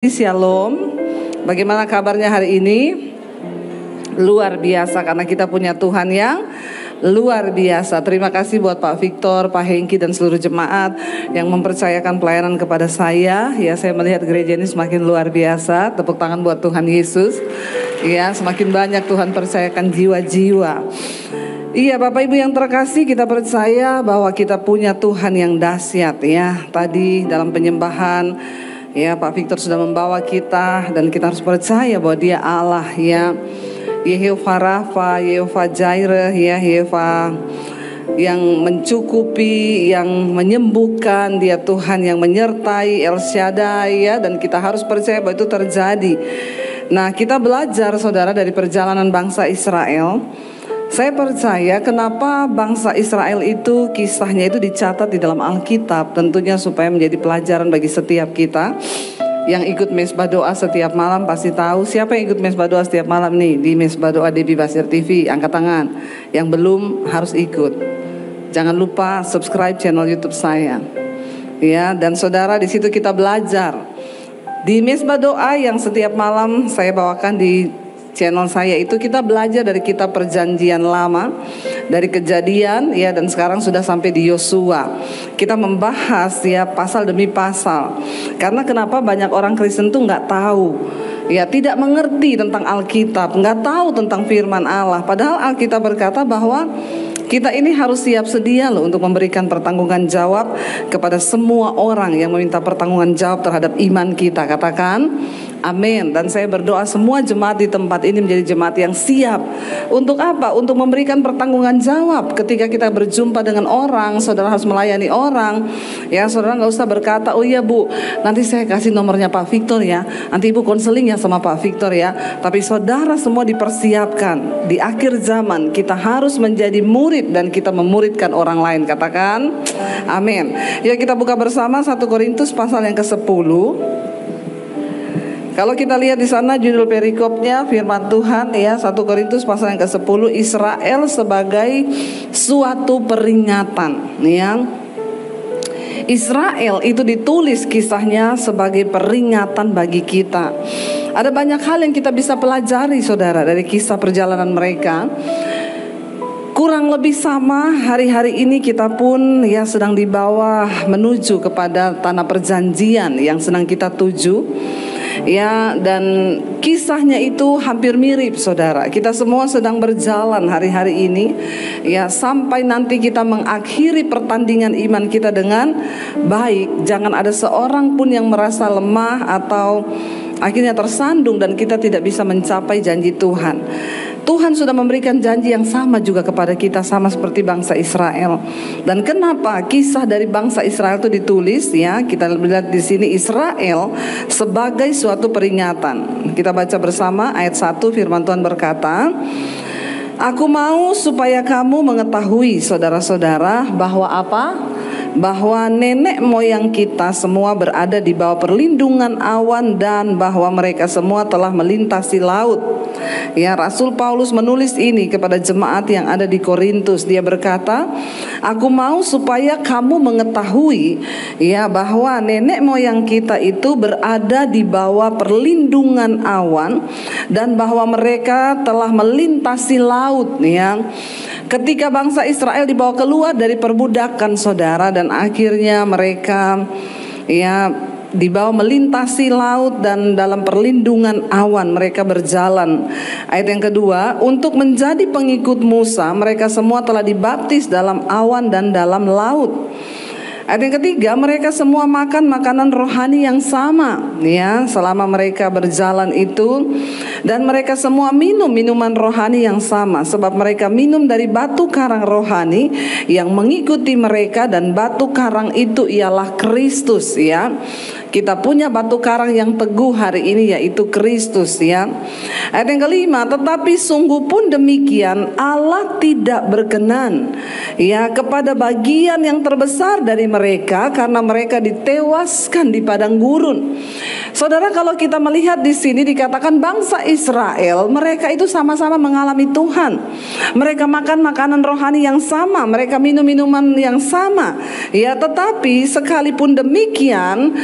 Shalom, bagaimana kabarnya hari ini? Luar biasa karena kita punya Tuhan yang luar biasa. Terima kasih buat Pak Victor, Pak Hengki dan seluruh jemaat yang mempercayakan pelayanan kepada saya. Ya, saya melihat gereja ini semakin luar biasa. Tepuk tangan buat Tuhan Yesus. Ya, semakin banyak Tuhan percayakan jiwa-jiwa. Iya, Bapak Ibu yang terkasih, kita percaya bahwa kita punya Tuhan yang dahsyat ya. Tadi dalam penyembahan ya, Pak Victor sudah membawa kita dan kita harus percaya bahwa Dia Allah ya. Yehova Rafa, Yehova Jireh ya, Yehova yang mencukupi, yang menyembuhkan, Dia Tuhan yang menyertai, El Shaddai ya, dan kita harus percaya bahwa itu terjadi. Nah, kita belajar saudara dari perjalanan bangsa Israel. Saya percaya kenapa bangsa Israel itu kisahnya itu dicatat di dalam Alkitab, tentunya supaya menjadi pelajaran bagi setiap kita. Yang ikut mesbah doa setiap malam pasti tahu. Siapa yang ikut mesbah doa setiap malam nih di mesbah doa Debbie Basir TV? Angkat tangan. Yang belum harus ikut. Jangan lupa subscribe channel YouTube saya. Ya, dan saudara, di situ kita belajar. Di mesbah doa yang setiap malam saya bawakan di channel saya itu, kita belajar dari kitab Perjanjian Lama, dari Kejadian ya, dan sekarang sudah sampai di Yosua. Kita membahas ya pasal demi pasal. Karena kenapa banyak orang Kristen tuh nggak tahu ya, tidak mengerti tentang Alkitab, nggak tahu tentang firman Allah. Padahal Alkitab berkata bahwa kita ini harus siap sedia loh untuk memberikan pertanggungan jawab kepada semua orang yang meminta pertanggungan jawab terhadap iman kita. Katakan amin. Dan saya berdoa semua jemaat di tempat ini menjadi jemaat yang siap. Untuk apa? Untuk memberikan pertanggungan jawab. Ketika kita berjumpa dengan orang, saudara harus melayani orang. Ya, saudara nggak usah berkata, oh iya Bu, nanti saya kasih nomornya Pak Victor ya, nanti Ibu konseling ya sama Pak Victor ya. Tapi saudara semua dipersiapkan. Di akhir zaman kita harus menjadi murid dan kita memuridkan orang lain. Katakan amin. Ya, kita buka bersama 1 Korintus pasal yang ke-10. Kalau kita lihat di sana judul perikopnya firman Tuhan ya, 1 Korintus pasal yang ke-10, Israel sebagai suatu peringatan ya. Israel itu ditulis kisahnya sebagai peringatan bagi kita. Ada banyak hal yang kita bisa pelajari saudara dari kisah perjalanan mereka. Kurang lebih sama hari-hari ini kita pun ya sedang dibawa menuju kepada tanah perjanjian yang sedang kita tuju. Ya, dan kisahnya itu hampir mirip saudara. Kita semua sedang berjalan hari-hari ini ya, sampai nanti kita mengakhiri pertandingan iman kita dengan baik. Jangan ada seorang pun yang merasa lemah atau akhirnya tersandung dan kita tidak bisa mencapai janji Tuhan. Tuhan sudah memberikan janji yang sama juga kepada kita, sama seperti bangsa Israel. Dan kenapa kisah dari bangsa Israel itu ditulis ya? Kita lihat di sini Israel sebagai suatu peringatan. Kita baca bersama ayat 1, firman Tuhan berkata, aku mau supaya kamu mengetahui saudara-saudara bahwa apa? Bahwa nenek moyang kita semua berada di bawah perlindungan awan dan bahwa mereka semua telah melintasi laut. Ya, Rasul Paulus menulis ini kepada jemaat yang ada di Korintus. Dia berkata, aku mau supaya kamu mengetahui ya bahwa nenek moyang kita itu berada di bawah perlindungan awan dan bahwa mereka telah melintasi laut ya. Ketika bangsa Israel dibawa keluar dari perbudakan saudara, dan akhirnya mereka ya dibawa melintasi laut dan dalam perlindungan awan mereka berjalan. Ayat yang kedua, untuk menjadi pengikut Musa mereka semua telah dibaptis dalam awan dan dalam laut. Ayat yang ketiga, mereka semua makan makanan rohani yang sama ya selama mereka berjalan itu, dan mereka semua minum minuman rohani yang sama sebab mereka minum dari batu karang rohani yang mengikuti mereka, dan batu karang itu ialah Kristus ya. Kita punya batu karang yang teguh hari ini, yaitu Kristus ya. Ayat yang kelima, tetapi sungguh pun demikian Allah tidak berkenan ya kepada bagian yang terbesar dari mereka, karena mereka ditewaskan di padang gurun. Saudara, kalau kita melihat di sini dikatakan bangsa Israel, mereka itu sama-sama mengalami Tuhan. Mereka makan makanan rohani yang sama, mereka minum minuman yang sama ya, tetapi sekalipun demikian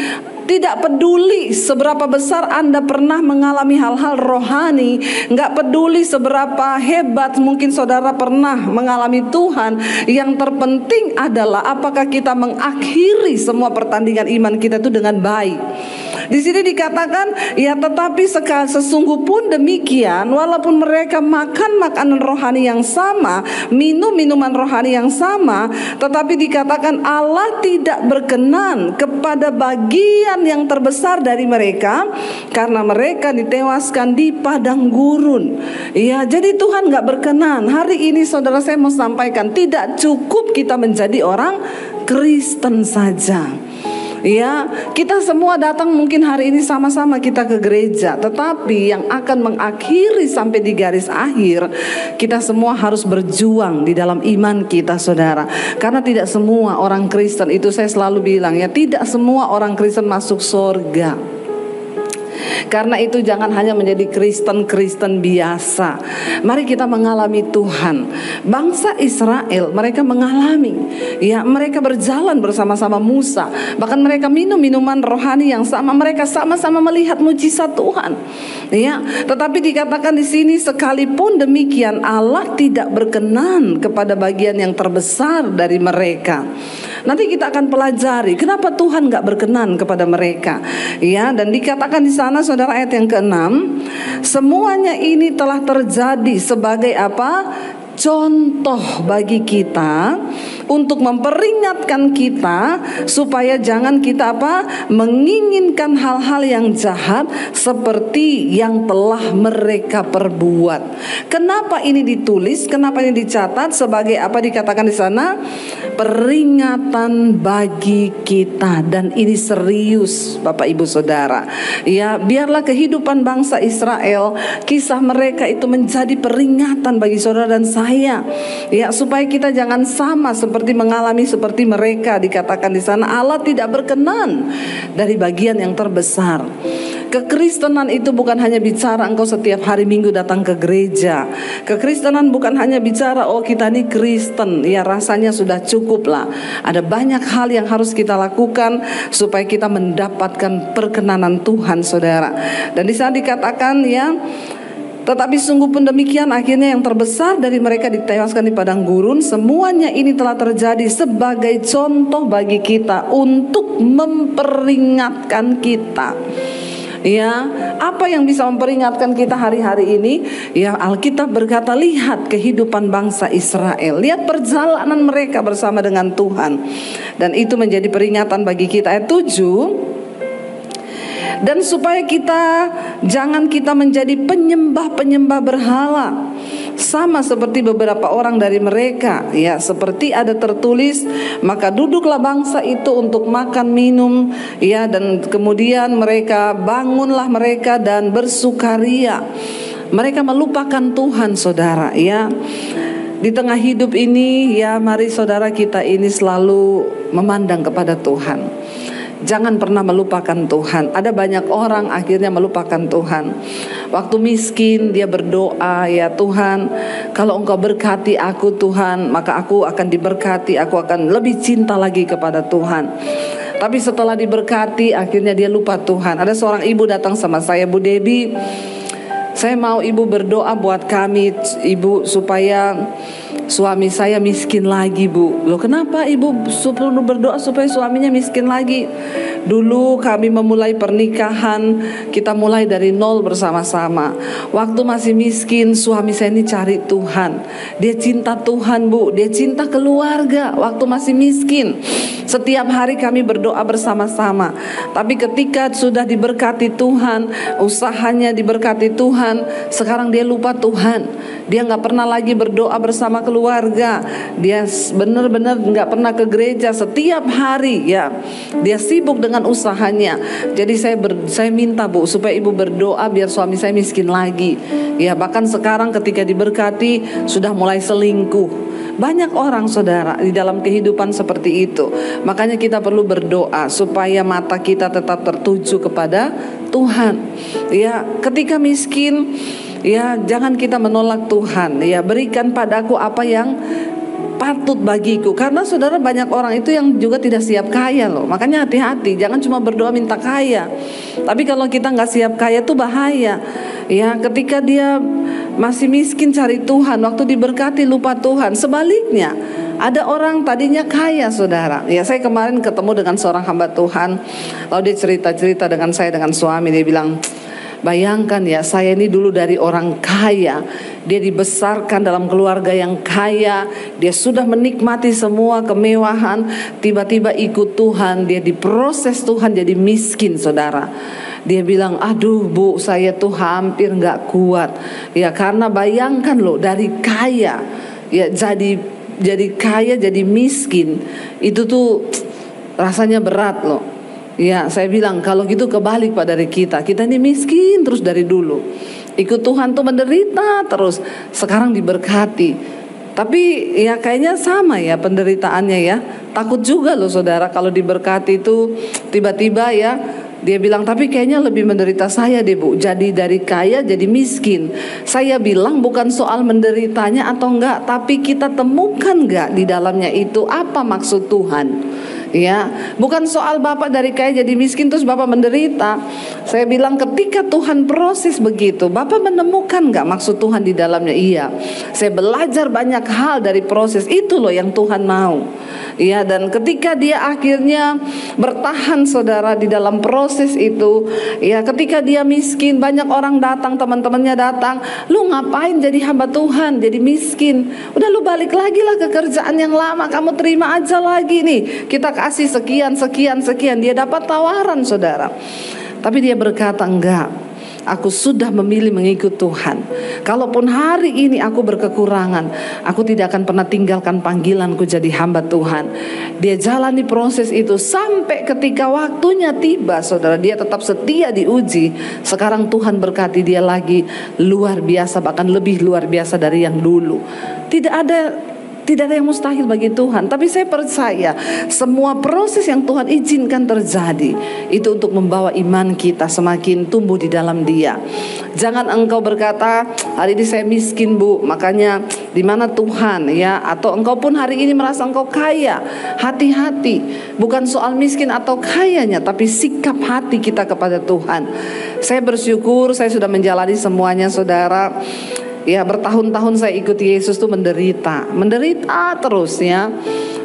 Tidak peduli seberapa besar Anda pernah mengalami hal-hal rohani, nggak peduli seberapa hebat mungkin saudara pernah mengalami Tuhan. Yang terpenting adalah apakah kita mengakhiri semua pertandingan iman kita itu dengan baik. Di sini dikatakan, ya tetapi sesungguh pun demikian, walaupun mereka makan makanan rohani yang sama, minum minuman rohani yang sama, tetapi dikatakan Allah tidak berkenan kepada bagian yang terbesar dari mereka, karena mereka ditewaskan di padang gurun. Ya, jadi Tuhan gak berkenan. Hari ini saudara, saya mau sampaikan, tidak cukup kita menjadi orang Kristen saja. Ya, kita semua datang mungkin hari ini sama-sama kita ke gereja, tetapi yang akan mengakhiri sampai di garis akhir, kita semua harus berjuang di dalam iman kita, saudara. Karena tidak semua orang Kristen, itu saya selalu bilang ya, tidak semua orang Kristen masuk surga. Karena itu jangan hanya menjadi Kristen biasa. Mari kita mengalami Tuhan. Bangsa Israel, mereka mengalami, ya, mereka berjalan bersama-sama Musa. Bahkan mereka minum minuman rohani yang sama. Mereka sama-sama melihat mujizat Tuhan. Ya, tetapi dikatakan di sini, sekalipun demikian Allah tidak berkenan kepada bagian yang terbesar dari mereka. Nanti kita akan pelajari kenapa Tuhan gak berkenan kepada mereka. Ya, dan dikatakan di sana, saudara, ayat yang ke-6, semuanya ini telah terjadi sebagai apa? Contoh bagi kita, untuk memperingatkan kita supaya jangan kita apa? Menginginkan hal-hal yang jahat seperti yang telah mereka perbuat. Kenapa ini ditulis? Kenapa ini dicatat? Sebagai apa dikatakan di sana? Peringatan bagi kita. Dan ini serius, Bapak Ibu Saudara. Ya, biarlah kehidupan bangsa Israel, kisah mereka itu menjadi peringatan bagi saudara dan saya. Ya, supaya kita jangan sama seperti mengalami seperti mereka. Dikatakan di sana Allah tidak berkenan dari bagian yang terbesar. Kekristenan itu bukan hanya bicara engkau setiap hari Minggu datang ke gereja. Kekristenan bukan hanya bicara oh kita ini Kristen, ya rasanya sudah cukup lah. Ada banyak hal yang harus kita lakukan supaya kita mendapatkan perkenanan Tuhan, saudara. Dan di sana dikatakan ya, tetapi sungguh pun demikian, akhirnya yang terbesar dari mereka ditewaskan di padang gurun. Semuanya ini telah terjadi sebagai contoh bagi kita, untuk memperingatkan kita. Ya, apa yang bisa memperingatkan kita hari-hari ini? Ya, Alkitab berkata, lihat kehidupan bangsa Israel, lihat perjalanan mereka bersama dengan Tuhan. Dan itu menjadi peringatan bagi kita. Ayat 7, dan supaya jangan kita menjadi penyembah berhala, sama seperti beberapa orang dari mereka. Ya, seperti ada tertulis, maka duduklah bangsa itu untuk makan minum, ya, dan kemudian bangunlah mereka dan bersukaria. Mereka melupakan Tuhan, saudara. Ya, di tengah hidup ini, ya, mari saudara kita ini selalu memandang kepada Tuhan. Jangan pernah melupakan Tuhan. Ada banyak orang akhirnya melupakan Tuhan. Waktu miskin dia berdoa, ya Tuhan, kalau Engkau berkati aku Tuhan, maka aku akan diberkati, aku akan lebih cinta lagi kepada Tuhan. Tapi setelah diberkati akhirnya dia lupa Tuhan. Ada seorang ibu datang sama saya, Bu Debbie, saya mau ibu berdoa buat kami, ibu, supaya suami saya miskin lagi, Bu. Loh, kenapa ibu perlu berdoa supaya suaminya miskin lagi? Dulu kami memulai pernikahan, kita mulai dari nol bersama-sama. Waktu masih miskin, suami saya ini cari Tuhan. Dia cinta Tuhan, Bu. Dia cinta keluarga waktu masih miskin. Setiap hari kami berdoa bersama-sama. Tapi ketika sudah diberkati Tuhan, usahanya diberkati Tuhan, sekarang dia lupa Tuhan. Dia gak pernah lagi berdoa bersama keluarga. Dia benar-benar gak pernah ke gereja setiap hari, ya. Dia sibuk dengan usahanya. Jadi saya minta, Bu, supaya ibu berdoa biar suami saya miskin lagi. Ya, bahkan sekarang ketika diberkati sudah mulai selingkuh. Banyak orang, saudara, di dalam kehidupan seperti itu. Makanya kita perlu berdoa supaya mata kita tetap tertuju kepada Tuhan. Ya, ketika miskin, ya jangan kita menolak Tuhan. Ya, berikan padaku apa yang patut bagiku. Karena saudara, banyak orang itu yang juga tidak siap kaya loh. Makanya hati-hati, jangan cuma berdoa minta kaya. Tapi kalau kita nggak siap kaya itu bahaya. Ya, ketika dia masih miskin cari Tuhan, waktu diberkati lupa Tuhan. Sebaliknya, ada orang tadinya kaya saudara. Ya, saya kemarin ketemu dengan seorang hamba Tuhan. Lalu dia cerita-cerita dengan saya, dengan suami. Dia bilang, bayangkan ya, saya ini dulu dari orang kaya. Dia dibesarkan dalam keluarga yang kaya. Dia sudah menikmati semua kemewahan. Tiba-tiba ikut Tuhan, dia diproses Tuhan jadi miskin saudara. Dia bilang, aduh Bu, saya tuh hampir gak kuat. Ya, karena bayangkan loh, dari kaya ya jadi kaya jadi miskin. Itu tuh rasanya berat loh. Ya, saya bilang kalau gitu kebalik Pak dari kita. Kita ini miskin terus dari dulu. Ikut Tuhan tuh menderita terus. Sekarang diberkati. Tapi ya kayaknya sama ya penderitaannya ya. Takut juga loh saudara kalau diberkati itu tiba-tiba ya. Dia bilang, tapi kayaknya lebih menderita saya deh Bu. Jadi dari kaya jadi miskin. Saya bilang bukan soal menderitanya atau enggak, tapi kita temukan enggak di dalamnya itu apa maksud Tuhan. Ya, bukan soal Bapak dari kaya jadi miskin terus Bapak menderita. Saya bilang ketika Tuhan proses begitu, Bapak menemukan gak maksud Tuhan di dalamnya? Iya. Saya belajar banyak hal dari proses itu loh yang Tuhan mau. Ya, dan ketika dia akhirnya bertahan saudara di dalam proses itu, ya ketika dia miskin, banyak orang datang, teman-temannya datang, lu ngapain jadi hamba Tuhan, jadi miskin? Udah lu balik lagi lah ke kerjaan yang lama, kamu terima aja lagi nih, kita kasih sekian. Dia dapat tawaran saudara. Tapi dia berkata, enggak, aku sudah memilih mengikut Tuhan. Kalaupun hari ini aku berkekurangan, aku tidak akan pernah tinggalkan panggilanku jadi hamba Tuhan. Dia jalani proses itu sampai ketika waktunya tiba saudara, dia tetap setia diuji. Sekarang Tuhan berkati dia lagi luar biasa, bahkan lebih luar biasa dari yang dulu. Tidak ada yang mustahil bagi Tuhan. Tapi saya percaya semua proses yang Tuhan izinkan terjadi itu untuk membawa iman kita semakin tumbuh di dalam Dia. Jangan engkau berkata, hari ini saya miskin Bu, makanya di mana Tuhan ya? Atau engkau pun hari ini merasa engkau kaya. Hati-hati, bukan soal miskin atau kayanya, tapi sikap hati kita kepada Tuhan. Saya bersyukur saya sudah menjalani semuanya saudara. Ya, bertahun-tahun saya ikuti Yesus tuh menderita terus ya.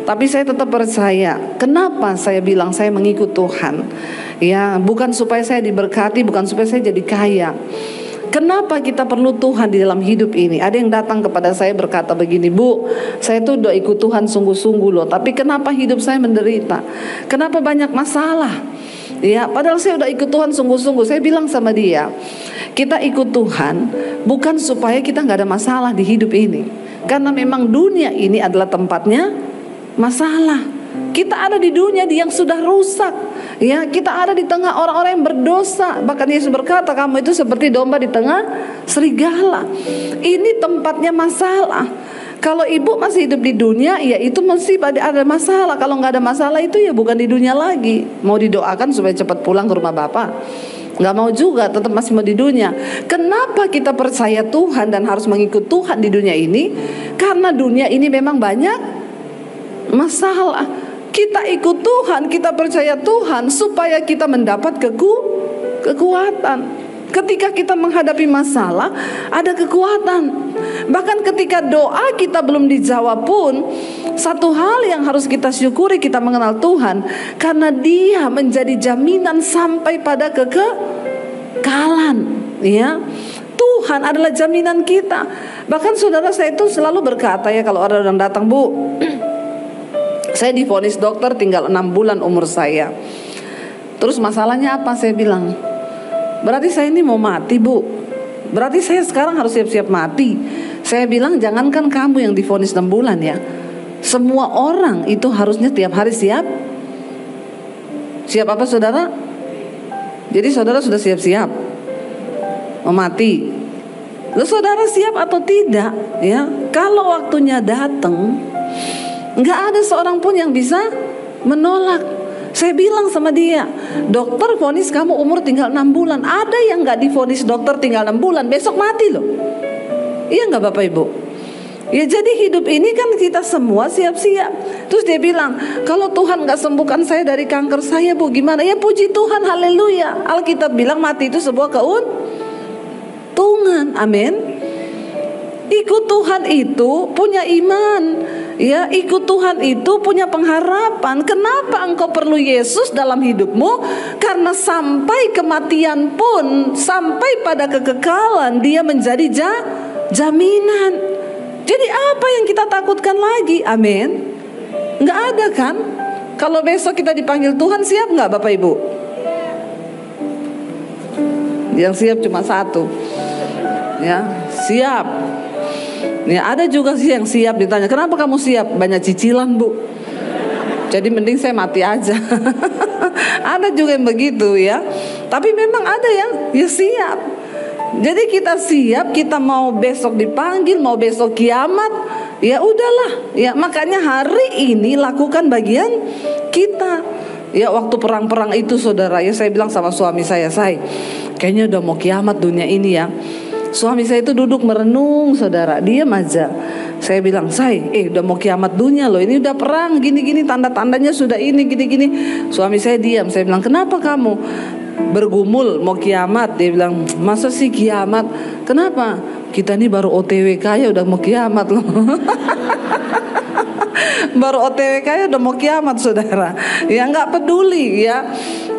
Tapi saya tetap percaya. Kenapa saya bilang saya mengikut Tuhan? Ya, bukan supaya saya diberkati, bukan supaya saya jadi kaya. Kenapa kita perlu Tuhan di dalam hidup ini? Ada yang datang kepada saya berkata begini, Bu, saya tuh udah ikut Tuhan sungguh-sungguh loh, tapi kenapa hidup saya menderita? Kenapa banyak masalah? Ya, padahal saya udah ikut Tuhan sungguh-sungguh. Saya bilang sama dia, kita ikut Tuhan bukan supaya kita gak ada masalah di hidup ini. Karena memang dunia ini adalah tempatnya masalah. Kita ada di dunia yang sudah rusak. Ya, kita ada di tengah orang-orang yang berdosa. Bahkan Yesus berkata, kamu itu seperti domba di tengah serigala. Ini tempatnya masalah. Kalau ibu masih hidup di dunia, ya itu mesti ada masalah. Kalau nggak ada masalah itu ya bukan di dunia lagi. Mau didoakan supaya cepat pulang ke rumah Bapak? Nggak mau juga, tetap masih mau di dunia. Kenapa kita percaya Tuhan dan harus mengikut Tuhan di dunia ini? Karena dunia ini memang banyak masalah. Kita ikut Tuhan, kita percaya Tuhan supaya kita mendapat kekuatan. Ketika kita menghadapi masalah, ada kekuatan. Bahkan ketika doa kita belum dijawab pun, satu hal yang harus kita syukuri, kita mengenal Tuhan, karena Dia menjadi jaminan sampai pada kekekalan. Ya, Tuhan adalah jaminan kita. Bahkan saudara, saya itu selalu berkata ya, kalau ada orang datang, Bu, saya divonis dokter tinggal 6 bulan umur saya. Terus masalahnya apa? Saya bilang, berarti saya ini mau mati Bu. Berarti saya sekarang harus siap-siap mati. Saya bilang jangankan kamu yang divonis 6 bulan ya. Semua orang itu harusnya tiap hari siap. Siap apa saudara? Jadi saudara sudah siap-siap mau mati. Lalu saudara siap atau tidak ya? Kalau waktunya datang, nggak ada seorang pun yang bisa menolak. Saya bilang sama dia, dokter vonis kamu umur tinggal 6 bulan. Ada yang gak divonis dokter tinggal 6 bulan, besok mati loh. Iya gak Bapak Ibu? Ya jadi hidup ini kan kita semua siap-siap. Terus dia bilang, kalau Tuhan gak sembuhkan saya dari kanker saya, Bu, gimana? Ya puji Tuhan, haleluya. Alkitab bilang mati itu sebuah keuntungan. Amin. Ikut Tuhan itu punya iman. Ya, ikut Tuhan itu punya pengharapan. Kenapa engkau perlu Yesus dalam hidupmu? Karena sampai kematian pun, sampai pada kekekalan, dia menjadi jaminan. Jadi apa yang kita takutkan lagi? Amin. Nggak ada kan? Kalau besok kita dipanggil Tuhan, siap nggak Bapak Ibu? Yang siap cuma satu. Ya, siap. Ya, ada juga sih yang siap, ditanya, kenapa kamu siap? Banyak cicilan, Bu. Jadi mending saya mati aja. Ada juga yang begitu ya. Tapi memang ada yang ya siap. Jadi kita siap, kita mau besok dipanggil, mau besok kiamat, ya udahlah. Ya makanya hari ini lakukan bagian kita. Ya waktu perang-perang itu saudara, ya saya bilang sama suami saya kayaknya udah mau kiamat dunia ini ya. Suami saya itu duduk merenung saudara, diam aja. Saya bilang, udah mau kiamat dunia loh, ini udah perang gini-gini, tanda-tandanya sudah ini gini-gini. Suami saya diam. Saya bilang, kenapa kamu bergumul mau kiamat? Dia bilang, masa sih kiamat? Kenapa? Kita ini baru OTW kaya udah mau kiamat loh. Baru OTW kaya udah mau kiamat saudara. Ya nggak peduli ya,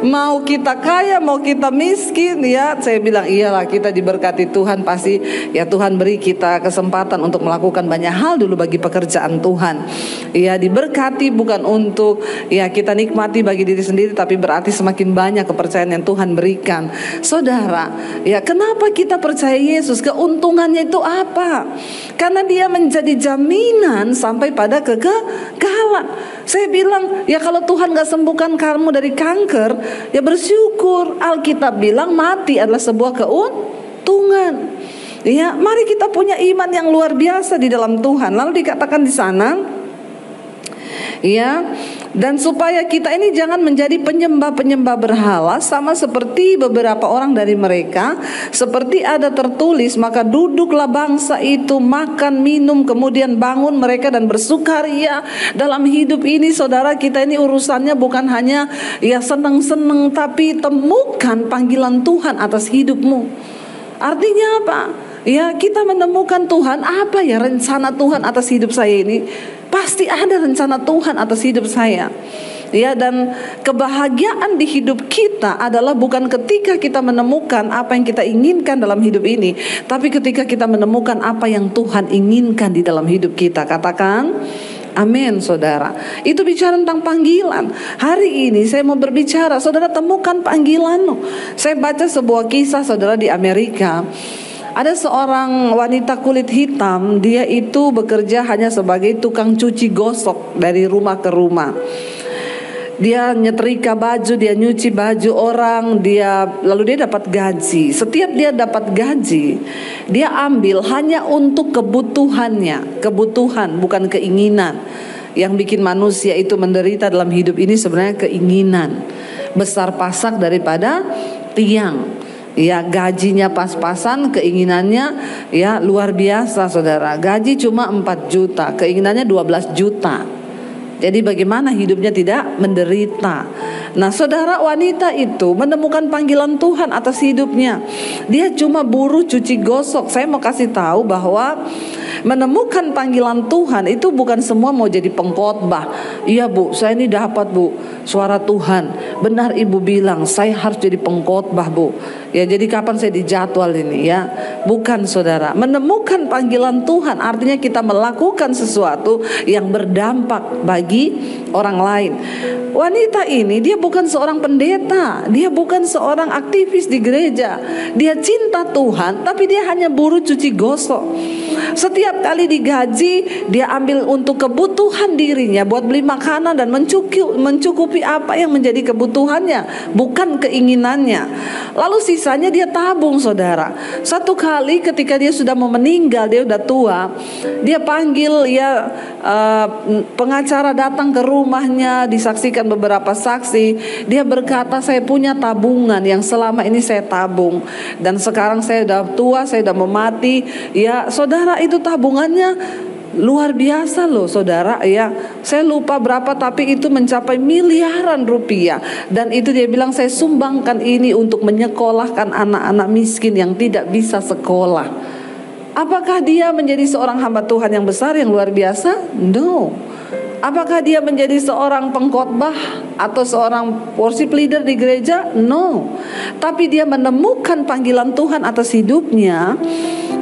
mau kita kaya mau kita miskin ya. Saya bilang iyalah, kita diberkati Tuhan, pasti ya Tuhan beri kita kesempatan untuk melakukan banyak hal dulu bagi pekerjaan Tuhan. Ya diberkati bukan untuk ya kita nikmati bagi diri sendiri, tapi berarti semakin banyak kepercayaan yang Tuhan berikan. Saudara, ya kenapa kita percaya Yesus? Keuntungannya itu apa? Karena dia menjadi jaminan sampai pada kekekalan. Saya bilang ya kalau Tuhan gak sembuhkan kamu dari kanker, ya bersyukur. Alkitab bilang mati adalah sebuah keuntungan. Ya, mari kita punya iman yang luar biasa di dalam Tuhan. Lalu dikatakan di sana, ya, dan supaya kita ini jangan menjadi penyembah-penyembah berhala, sama seperti beberapa orang dari mereka. Seperti ada tertulis, maka duduklah bangsa itu, makan, minum, kemudian bangun mereka dan bersukaria. Dalam hidup ini saudara, kita ini urusannya bukan hanya ya senang-senang, tapi temukan panggilan Tuhan atas hidupmu. Artinya apa? Ya kita menemukan Tuhan, apa ya rencana Tuhan atas hidup saya ini? Pasti ada rencana Tuhan atas hidup saya. Ya, dan kebahagiaan di hidup kita adalah bukan ketika kita menemukan apa yang kita inginkan dalam hidup ini, tapi ketika kita menemukan apa yang Tuhan inginkan di dalam hidup kita. Katakan amin saudara. Itu bicara tentang panggilan. Hari ini saya mau berbicara, saudara temukan panggilanmu. Saya baca sebuah kisah saudara di Amerika. Ada seorang wanita kulit hitam, dia itu bekerja hanya sebagai tukang cuci gosok dari rumah ke rumah. Dia nyetrika baju, dia nyuci baju orang, lalu dia dapat gaji. Setiap dia dapat gaji, dia ambil hanya untuk kebutuhannya, kebutuhan bukan keinginan. Yang bikin manusia itu menderita dalam hidup ini sebenarnya keinginan. Besar pasak daripada tiang. Ya gajinya pas-pasan, keinginannya ya luar biasa saudara. Gaji cuma 4 juta, keinginannya 12 juta. Jadi bagaimana hidupnya tidak menderita. Nah saudara, wanita itu menemukan panggilan Tuhan atas hidupnya. Dia cuma buruh cuci gosok. Saya mau kasih tahu bahwa menemukan panggilan Tuhan itu bukan semua mau jadi pengkhotbah. Iya Bu, saya ini dapat Bu suara Tuhan. Benar Ibu bilang saya harus jadi pengkhotbah Bu. Ya jadi kapan saya dijadwal ini ya? Bukan saudara. Menemukan panggilan Tuhan artinya kita melakukan sesuatu yang berdampak bagi orang lain. Wanita ini dia bukan seorang pendeta, dia bukan seorang aktivis di gereja. Dia cinta Tuhan, tapi dia hanya buruh cuci gosok. Setiap kali digaji, dia ambil untuk kebutuhan dirinya, buat beli makanan dan mencukupi apa yang menjadi kebutuhannya, bukan keinginannya. Lalu sisanya dia tabung saudara. Satu kali ketika dia sudah mau meninggal, dia udah tua, dia panggil ya pengacara datang ke rumahnya, disaksikan beberapa saksi. Dia berkata, saya punya tabungan yang selama ini saya tabung, dan sekarang saya udah tua, saya udah mau mati. Ya saudara, itu tabungannya Luar biasa loh saudara ya. Saya lupa berapa tapi itu mencapai miliaran rupiah. Dan itu dia bilang saya sumbangkan ini untuk menyekolahkan anak-anak miskin yang tidak bisa sekolah. Apakah dia menjadi seorang hamba Tuhan yang besar yang luar biasa? No. Apakah dia menjadi seorang pengkhotbah atau seorang worship leader di gereja? No. Tapi dia menemukan panggilan Tuhan atas hidupnya.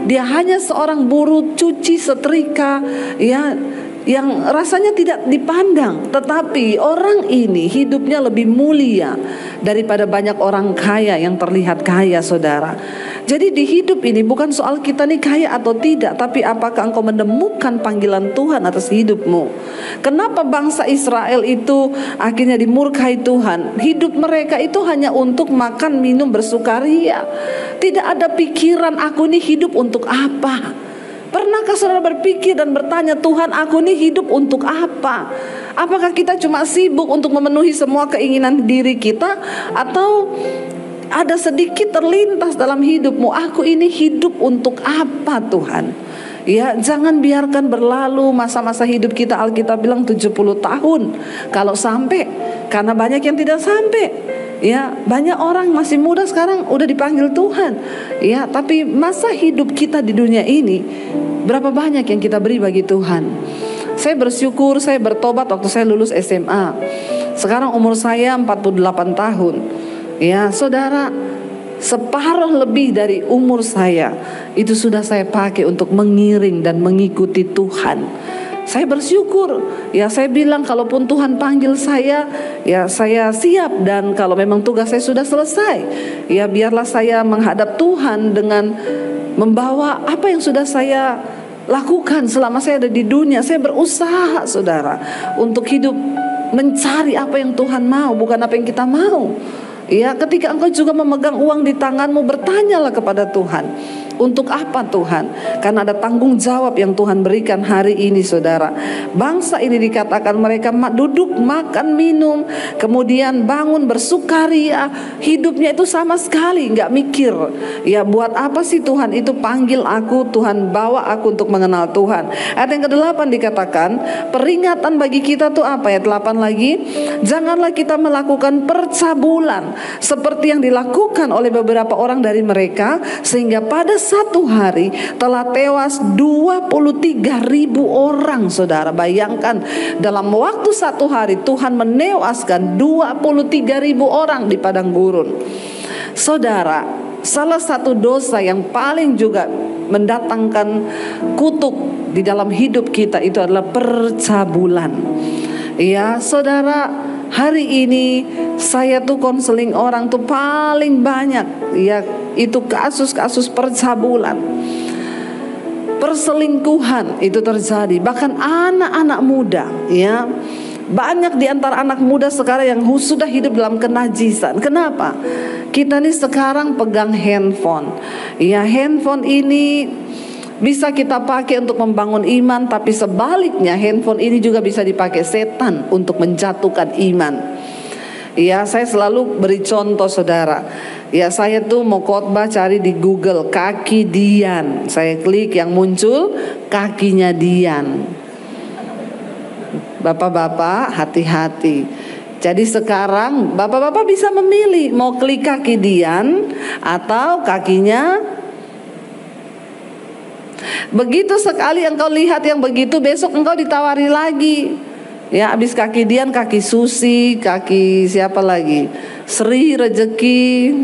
Dia hanya seorang buruh cuci setrika ya, yang rasanya tidak dipandang, tetapi orang ini hidupnya lebih mulia daripada banyak orang kaya yang terlihat kaya, saudara. Jadi di hidup ini bukan soal kita nih kaya atau tidak, tapi apakah engkau menemukan panggilan Tuhan atas hidupmu. Kenapa bangsa Israel itu akhirnya dimurkai Tuhan? Hidup mereka itu hanya untuk makan, minum, bersukaria. Tidak ada pikiran aku nih hidup untuk apa. Pernahkah saudara berpikir dan bertanya, Tuhan aku nih hidup untuk apa? Apakah kita cuma sibuk untuk memenuhi semua keinginan diri kita, atau ada sedikit terlintas dalam hidupmu, aku ini hidup untuk apa Tuhan? Ya, jangan biarkan berlalu masa-masa hidup kita. Alkitab bilang 70 tahun kalau sampai, karena banyak yang tidak sampai. Ya, banyak orang masih muda sekarang udah dipanggil Tuhan. Ya, tapi masa hidup kita di dunia ini berapa banyak yang kita beri bagi Tuhan? Saya bersyukur saya bertobat waktu saya lulus SMA. Sekarang umur saya 48 tahun. Ya, saudara, separuh lebih dari umur saya itu sudah saya pakai untuk mengiring dan mengikuti Tuhan. Saya bersyukur, ya saya bilang kalaupun Tuhan panggil saya, ya saya siap. Dan kalau memang tugas saya sudah selesai, ya biarlah saya menghadap Tuhan dengan membawa apa yang sudah saya lakukan selama saya ada di dunia. Saya berusaha saudara untuk hidup mencari apa yang Tuhan mau, bukan apa yang kita mau. Ya, ketika engkau juga memegang uang di tanganmu, bertanyalah kepada Tuhan, untuk apa Tuhan? Karena ada tanggung jawab yang Tuhan berikan hari ini saudara. Bangsa ini dikatakan mereka duduk, makan, minum, kemudian bangun, bersukaria. Hidupnya itu sama sekali nggak mikir, ya buat apa sih Tuhan itu panggil aku, Tuhan bawa aku untuk mengenal Tuhan. Ayat yang ke-8 dikatakan, peringatan bagi kita tuh apa? Ayat 8 lagi, janganlah kita melakukan percabulan seperti yang dilakukan oleh beberapa orang dari mereka, sehingga pada satu hari telah tewas 23.000 orang. Saudara bayangkan, dalam waktu satu hari Tuhan menewaskan 23.000 orang di padang gurun. Saudara, salah satu dosa yang paling juga mendatangkan kutuk di dalam hidup kita itu adalah percabulan. Ya saudara, hari ini saya tuh konseling orang tuh paling banyak, ya itu kasus-kasus percabulan, perselingkuhan itu terjadi. Bahkan anak-anak muda, ya banyak di antara anak muda sekarang yang sudah hidup dalam kenajisan. Kenapa? Kita nih sekarang pegang handphone. Ya, handphone ini bisa kita pakai untuk membangun iman, tapi sebaliknya handphone ini juga bisa dipakai setan untuk menjatuhkan iman. Ya, saya selalu beri contoh saudara. Ya, saya tuh mau khotbah cari di Google kaki Dian. Saya klik yang muncul kakinya Dian. Bapak-bapak hati-hati. Jadi sekarang bapak-bapak bisa memilih mau klik kaki Dian atau kakinya. Begitu sekali engkau lihat yang begitu, besok engkau ditawari lagi. Ya, habis kaki Dian, kaki Susi, kaki siapa lagi? Sri, Rezeki.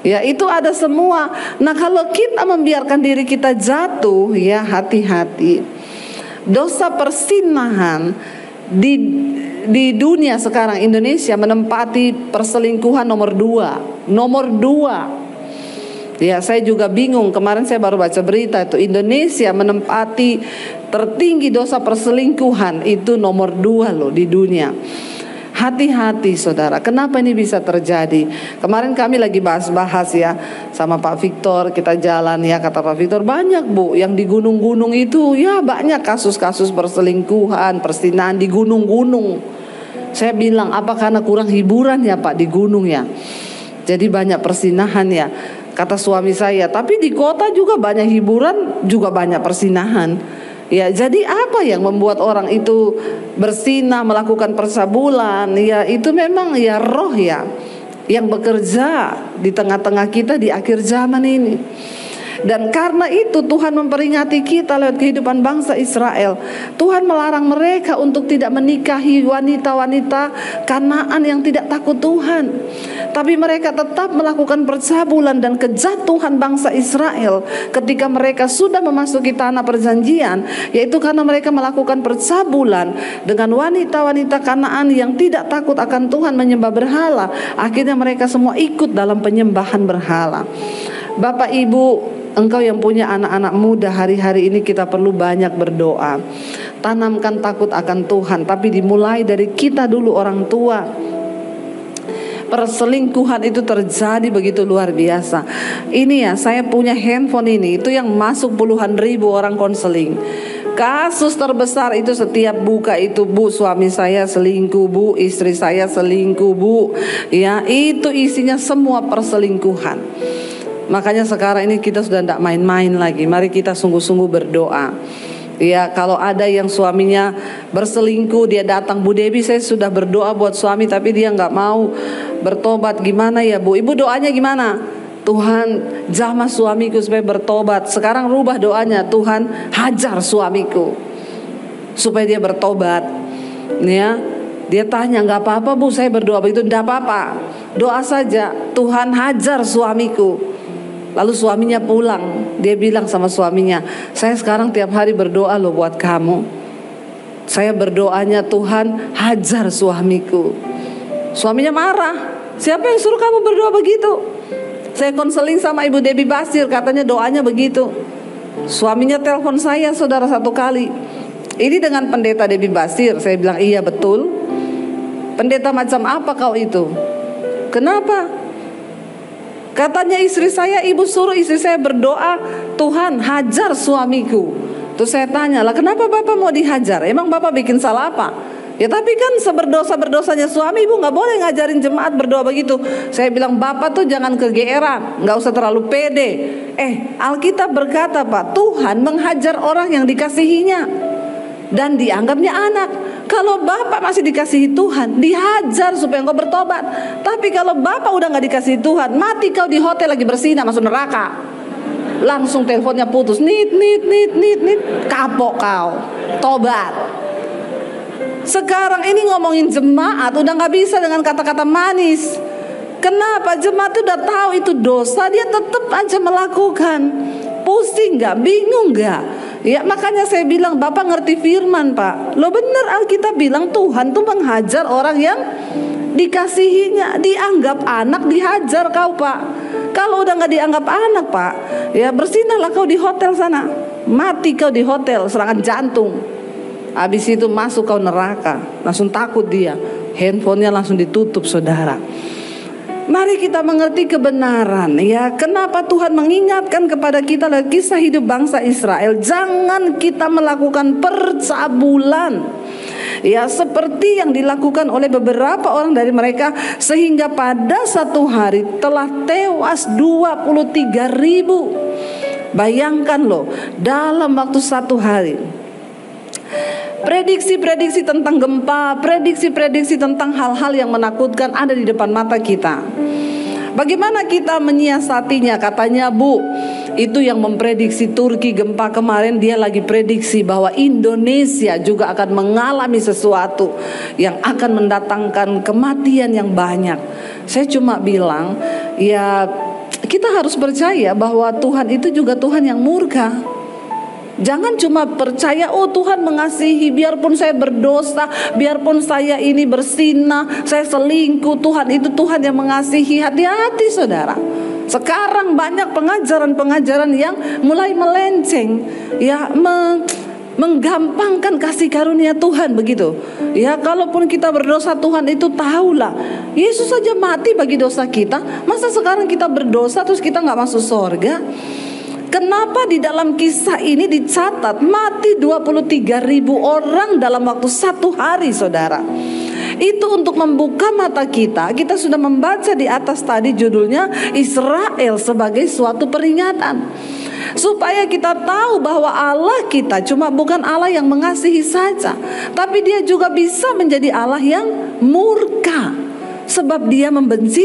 Ya, itu ada semua. Nah, kalau kita membiarkan diri kita jatuh, ya hati-hati. Dosa persinahan di dunia sekarang, Indonesia menempati perselingkuhan nomor 2. Nomor 2. Ya, saya juga bingung. Kemarin saya baru baca berita itu Indonesia menempati tertinggi dosa perselingkuhan itu nomor 2 loh di dunia. Hati-hati saudara. Kenapa ini bisa terjadi? Kemarin kami lagi bahas-bahas ya sama Pak Victor, kita jalan ya, kata Pak Victor, banyak Bu yang di gunung-gunung itu, ya banyak kasus-kasus perselingkuhan, persinahan di gunung-gunung. Saya bilang, apa karena kurang hiburan ya Pak di gunung ya? Jadi banyak persinahan ya. Kata suami saya, tapi di kota juga banyak hiburan, juga banyak persinahan. Ya, jadi apa yang membuat orang itu bersinah, melakukan percabulan? Ya, itu memang ya roh ya yang bekerja di tengah-tengah kita di akhir zaman ini. Dan karena itu Tuhan memperingati kita lewat kehidupan bangsa Israel. Tuhan melarang mereka untuk tidak menikahi wanita-wanita Kanaan yang tidak takut Tuhan. Tapi mereka tetap melakukan percabulan dan kejatuhan bangsa Israel ketika mereka sudah memasuki tanah perjanjian, yaitu karena mereka melakukan percabulan dengan wanita-wanita Kanaan yang tidak takut akan Tuhan, menyembah berhala. Akhirnya mereka semua ikut dalam penyembahan berhala. Bapak Ibu, engkau yang punya anak-anak muda, hari-hari ini kita perlu banyak berdoa. Tanamkan takut akan Tuhan, tapi dimulai dari kita dulu, orang tua. Perselingkuhan itu terjadi begitu luar biasa. Ini ya, saya punya handphone ini, itu yang masuk puluhan ribu orang konseling. Kasus terbesar itu setiap buka itu, Bu, suami saya selingkuh, Bu, istri saya selingkuh, Bu. Ya, itu isinya semua perselingkuhan. Makanya sekarang ini kita sudah tidak main-main lagi. Mari kita sungguh-sungguh berdoa. Ya, kalau ada yang suaminya berselingkuh, dia datang, Bu Debbie, saya sudah berdoa buat suami tapi dia nggak mau bertobat. Gimana ya, Bu? Ibu doanya gimana? Tuhan, jamah suamiku supaya bertobat. Sekarang rubah doanya, Tuhan hajar suamiku supaya dia bertobat. Ya, dia tanya, nggak apa-apa Bu, saya berdoa begitu. Nggak apa-apa, doa saja, Tuhan hajar suamiku. Lalu suaminya pulang, dia bilang sama suaminya, saya sekarang tiap hari berdoa loh buat kamu. Saya berdoanya, Tuhan hajar suamiku. Suaminya marah, siapa yang suruh kamu berdoa begitu? Saya konseling sama Ibu Debbie Basir, katanya doanya begitu. Suaminya telepon saya, saudara, satu kali. Ini dengan pendeta Debbie Basir. Saya bilang, iya betul. Pendeta macam apa kau itu? Kenapa? Katanya istri saya, ibu suruh istri saya berdoa, Tuhan hajar suamiku. Terus saya tanya, lah kenapa Bapak mau dihajar? Emang Bapak bikin salah apa? Ya tapi kan seberdosa-berdosanya suami, ibu gak boleh ngajarin jemaat berdoa begitu. Saya bilang, Bapak tuh jangan kegeeran, gak usah terlalu pede. Alkitab berkata, Pak, Tuhan menghajar orang yang dikasihinya dan dianggapnya anak. Kalau Bapak masih dikasihi Tuhan, dihajar supaya engkau bertobat. Tapi kalau Bapak udah gak dikasihi Tuhan, mati kau di hotel lagi bersinah masuk neraka. Langsung teleponnya putus, nit, kapok kau, tobat. Sekarang ini ngomongin jemaat udah gak bisa dengan kata-kata manis. Kenapa? Jemaat udah tahu itu dosa, dia tetap aja melakukan. Pusing gak? Bingung gak? Ya, makanya saya bilang, Bapak ngerti firman, Pak. Lo bener, Alkitab bilang Tuhan tuh menghajar orang yang dikasihinya. Dianggap anak, dihajar kau, Pak. Kalau udah gak dianggap anak, Pak, ya bersinahlah kau di hotel sana. Mati kau di hotel, serangan jantung. Habis itu masuk kau neraka. Langsung takut dia, handphonenya langsung ditutup, saudara. Mari kita mengerti kebenaran, ya. Kenapa Tuhan mengingatkan kepada kita lewat kisah hidup bangsa Israel, jangan kita melakukan percabulan, ya, seperti yang dilakukan oleh beberapa orang dari mereka, sehingga pada satu hari telah tewas 23.000. Bayangkan loh, dalam waktu satu hari. Prediksi-prediksi tentang gempa, prediksi-prediksi tentang hal-hal yang menakutkan ada di depan mata kita. Bagaimana kita menyiasatinya? Katanya, Bu, itu yang memprediksi Turki gempa kemarin, dia lagi prediksi bahwa Indonesia juga akan mengalami sesuatu yang akan mendatangkan kematian yang banyak. Saya cuma bilang, ya kita harus percaya bahwa Tuhan itu juga Tuhan yang murka. Jangan cuma percaya, oh Tuhan mengasihi, biarpun saya berdosa, biarpun saya ini bersinah, saya selingkuh, Tuhan itu Tuhan yang mengasihi. Hati-hati, saudara. Sekarang banyak pengajaran-pengajaran yang mulai melenceng, ya, menggampangkan kasih karunia Tuhan begitu. Ya, kalaupun kita berdosa, Tuhan itu tahulah. Yesus saja mati bagi dosa kita. Masa sekarang kita berdosa terus kita nggak masuk surga? Kenapa di dalam kisah ini dicatat mati 23.000 orang dalam waktu satu hari, saudara? Itu untuk membuka mata kita. Kita sudah membaca di atas tadi judulnya Israel sebagai suatu peringatan. supaya kita tahu bahwa Allah kita cuma bukan Allah yang mengasihi saja, tapi Dia juga bisa menjadi Allah yang murka, sebab Dia membenci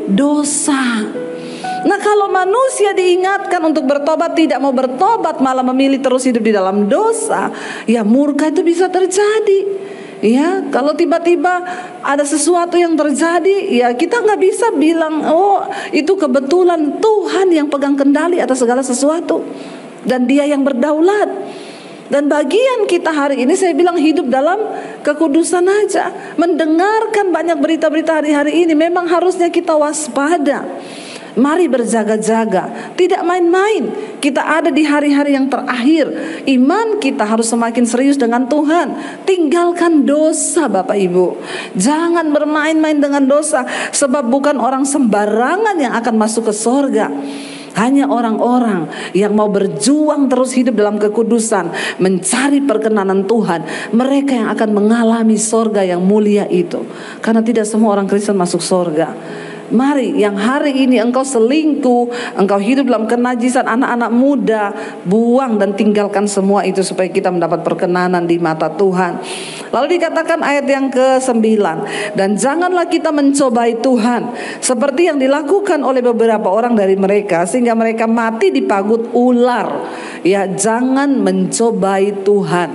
dosa. Nah, kalau manusia diingatkan untuk bertobat tidak mau bertobat, malah memilih terus hidup di dalam dosa, ya murka itu bisa terjadi. Ya, kalau tiba-tiba ada sesuatu yang terjadi, ya kita nggak bisa bilang, oh itu kebetulan, Tuhan yang pegang kendali atas segala sesuatu dan Dia yang berdaulat. Dan bagian kita hari ini, saya bilang, hidup dalam kekudusan aja. Mendengarkan banyak berita-berita hari-hari ini, memang harusnya kita waspada. Mari berjaga-jaga, tidak main-main. Kita ada di hari-hari yang terakhir. Iman kita harus semakin serius dengan Tuhan. Tinggalkan dosa, Bapak Ibu. Jangan bermain-main dengan dosa, sebab bukan orang sembarangan yang akan masuk ke sorga. Hanya orang-orang yang mau berjuang terus hidup dalam kekudusan, mencari perkenanan Tuhan, mereka yang akan mengalami sorga yang mulia itu. Karena tidak semua orang Kristen masuk sorga. Mari, yang hari ini engkau selingkuh, engkau hidup dalam kenajisan, anak-anak muda, buang dan tinggalkan semua itu supaya kita mendapat perkenanan di mata Tuhan. Lalu dikatakan ayat yang ke-9, dan janganlah kita mencobai Tuhan seperti yang dilakukan oleh beberapa orang dari mereka, sehingga mereka mati dipagut ular. Ya, jangan mencobai Tuhan.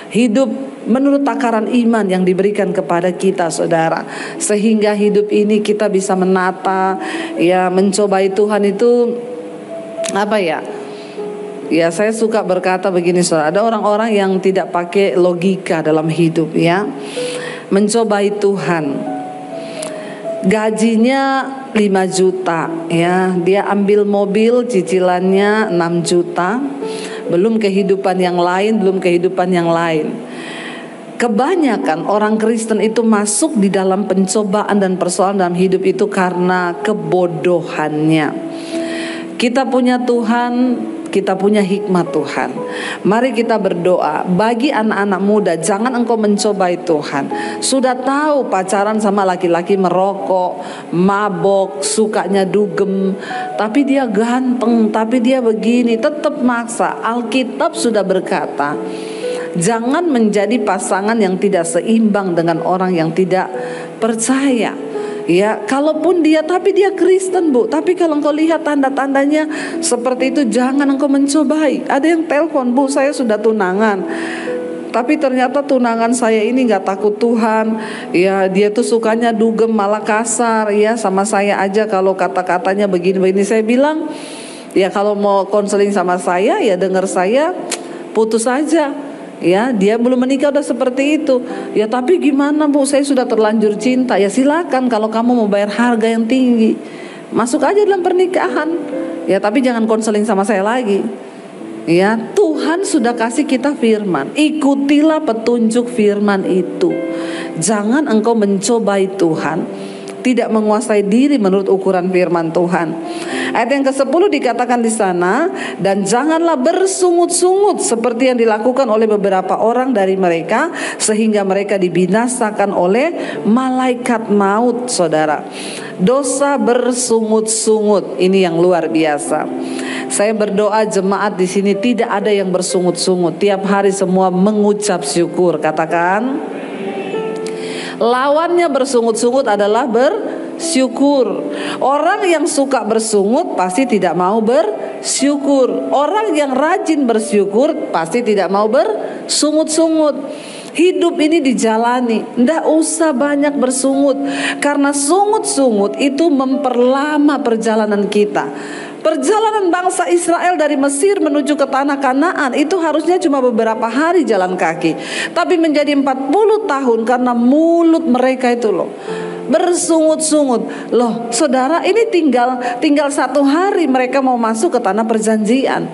Hidup menurut takaran iman yang diberikan kepada kita, saudara, sehingga hidup ini kita bisa menata. Ya, mencobai Tuhan itu apa ya? Ya, saya suka berkata begini, saudara, ada orang-orang yang tidak pakai logika dalam hidup, ya. Mencobai Tuhan, gajinya 5 juta, ya, dia ambil mobil cicilannya 6 juta, belum kehidupan yang lain, Kebanyakan orang Kristen itu masuk di dalam pencobaan dan persoalan dalam hidup itu karena kebodohannya. Kita punya Tuhan, kita punya hikmat Tuhan. Mari kita berdoa. Bagi anak-anak muda, jangan engkau mencobai Tuhan. Sudah tahu pacaran sama laki-laki merokok, mabok, sukanya dugem, tapi dia ganteng, tapi dia begini, tetap maksa. Alkitab sudah berkata, jangan menjadi pasangan yang tidak seimbang dengan orang yang tidak percaya. Ya, kalaupun dia, tapi dia Kristen, Bu, tapi kalau engkau lihat tanda-tandanya seperti itu, jangan engkau mencobai. Ada yang telepon, Bu, saya sudah tunangan, tapi ternyata tunangan saya ini gak takut Tuhan. Ya, dia tuh sukanya dugem, malah kasar, ya, sama saya aja kalau kata-katanya begini-begini. Saya bilang, ya kalau mau konseling sama saya, ya dengar saya, putus aja. Ya, dia belum menikah udah seperti itu. Ya, tapi gimana, Bu, saya sudah terlanjur cinta. Ya silakan, kalau kamu mau bayar harga yang tinggi, masuk aja dalam pernikahan. Ya, tapi jangan konseling sama saya lagi. Ya, Tuhan sudah kasih kita firman, ikutilah petunjuk firman itu. Jangan engkau mencobai Tuhan, tidak menguasai diri menurut ukuran firman Tuhan. Ayat yang ke-10 dikatakan di sana, dan janganlah bersungut-sungut seperti yang dilakukan oleh beberapa orang dari mereka, sehingga mereka dibinasakan oleh malaikat maut, saudara. Dosa bersungut-sungut ini yang luar biasa. Saya berdoa jemaat di sini tidak ada yang bersungut-sungut. Tiap hari semua mengucap syukur. Katakan, lawannya bersungut-sungut adalah bersyukur. Orang yang suka bersungut pasti tidak mau bersyukur. Orang yang rajin bersyukur pasti tidak mau bersungut-sungut. Hidup ini dijalani, ndak usah banyak bersungut, karena sungut-sungut itu memperlama perjalanan kita. Perjalanan bangsa Israel dari Mesir menuju ke tanah Kanaan itu harusnya cuma beberapa hari jalan kaki, tapi menjadi 40 tahun karena mulut mereka itu loh bersungut-sungut. Loh saudara, ini tinggal 1 hari mereka mau masuk ke tanah perjanjian,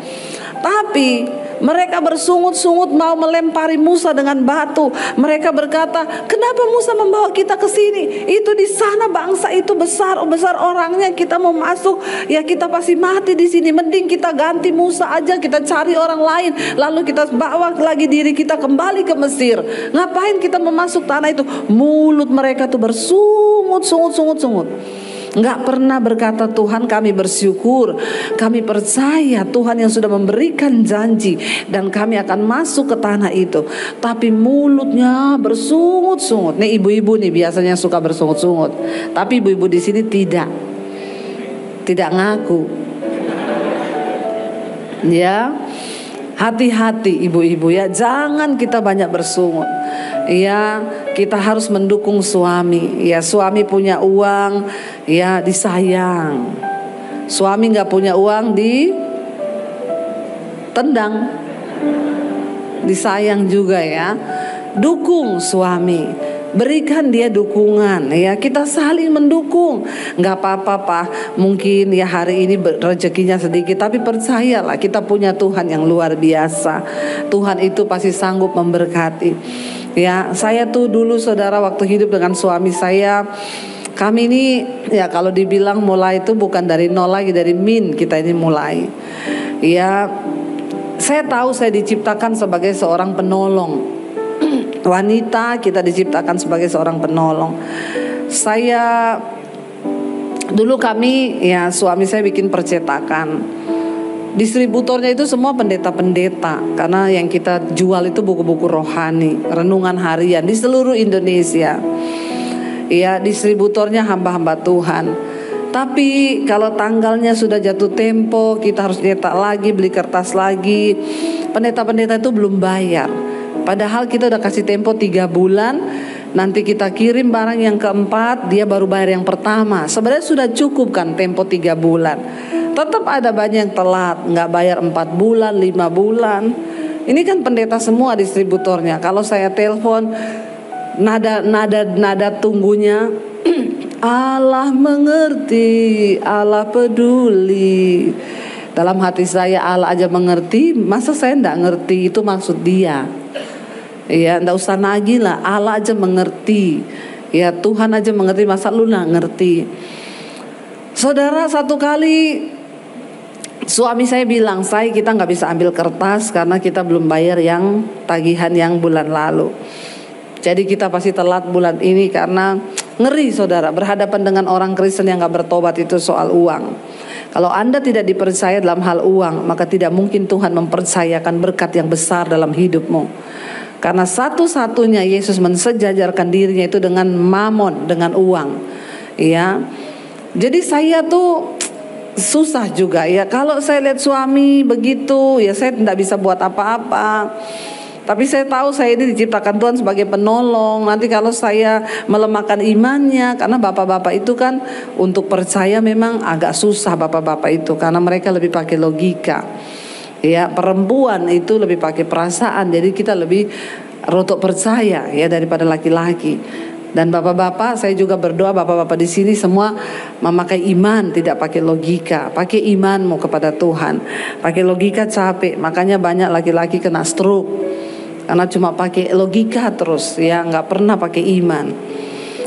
tapi mereka bersungut-sungut mau melempari Musa dengan batu. Mereka berkata, kenapa Musa membawa kita ke sini? Itu di sana bangsa itu besar orangnya, kita mau masuk, ya kita pasti mati di sini. Mending kita ganti Musa aja, kita cari orang lain, lalu kita bawa lagi diri kita kembali ke Mesir. Ngapain kita memasuk tanah itu? Mulut mereka tuh bersungut-sungut. Nggak pernah berkata, Tuhan kami bersyukur, kami percaya Tuhan yang sudah memberikan janji dan kami akan masuk ke tanah itu. Tapi mulutnya bersungut-sungut. Nih ibu-ibu nih biasanya suka bersungut-sungut. Tapi ibu-ibu di sini tidak ngaku. Ya, hati-hati ibu-ibu ya, jangan kita banyak bersungut. Ya, kita harus mendukung suami. Ya, suami punya uang, ya disayang. Suami nggak punya uang, ditendang. Disayang juga ya. Dukung suami, berikan dia dukungan. Ya, kita saling mendukung. Nggak apa-apa Pak, mungkin ya hari ini rezekinya sedikit, tapi percayalah kita punya Tuhan yang luar biasa. Tuhan itu pasti sanggup memberkati. Ya, saya tuh dulu saudara waktu hidup dengan suami saya, kami ini ya kalau dibilang mulai itu bukan dari nol lagi, dari kita ini mulai. Ya, saya tahu saya diciptakan sebagai seorang penolong. Wanita kita diciptakan sebagai seorang penolong. Saya dulu kami ya suami saya bikin percetakan. Distributornya itu semua pendeta-pendeta, karena yang kita jual itu buku-buku rohani, renungan harian di seluruh Indonesia. Ya, distributornya hamba-hamba Tuhan. Tapi kalau tanggalnya sudah jatuh tempo, kita harus nyetak lagi, beli kertas lagi. Pendeta-pendeta itu belum bayar. Padahal kita udah kasih tempo 3 bulan. Nanti kita kirim barang yang keempat, dia baru bayar yang pertama. Sebenarnya sudah cukup kan tempo 3 bulan. Tetap ada banyak yang telat, nggak bayar 4 bulan, 5 bulan. Ini kan pendeta semua distributornya. Kalau saya telepon, nada tunggunya, Allah mengerti, Allah peduli. Dalam hati saya, Allah aja mengerti, masa saya nggak ngerti? Itu maksud dia. Ya, nggak usah nagih lah, Allah aja mengerti. Ya, Tuhan aja mengerti, masa lu nggak ngerti? Saudara, satu kali suami saya bilang, kita nggak bisa ambil kertas karena kita belum bayar yang tagihan yang bulan lalu. Jadi kita pasti telat bulan ini karena ngeri saudara, berhadapan dengan orang Kristen yang nggak bertobat itu soal uang. Kalau Anda tidak dipercaya dalam hal uang, maka tidak mungkin Tuhan mempercayakan berkat yang besar dalam hidupmu. Karena satu-satunya Yesus mensejajarkan dirinya itu dengan mamon, dengan uang. Ya, jadi saya tuh susah juga ya. Kalau saya lihat suami begitu, ya saya tidak bisa buat apa-apa. Tapi saya tahu saya ini diciptakan Tuhan sebagai penolong. Nanti kalau saya melemahkan imannya, karena bapak-bapak itu kan untuk percaya memang agak susah bapak-bapak itu, karena mereka lebih pakai logika. Ya, perempuan itu lebih pakai perasaan. Jadi kita lebih rotok percaya ya daripada laki-laki. Dan bapak-bapak, saya juga berdoa bapak-bapak di sini semua memakai iman, tidak pakai logika. Pakai imanmu kepada Tuhan. Pakai logika capek, makanya banyak laki-laki kena stroke. Karena cuma pakai logika terus, ya nggak pernah pakai iman.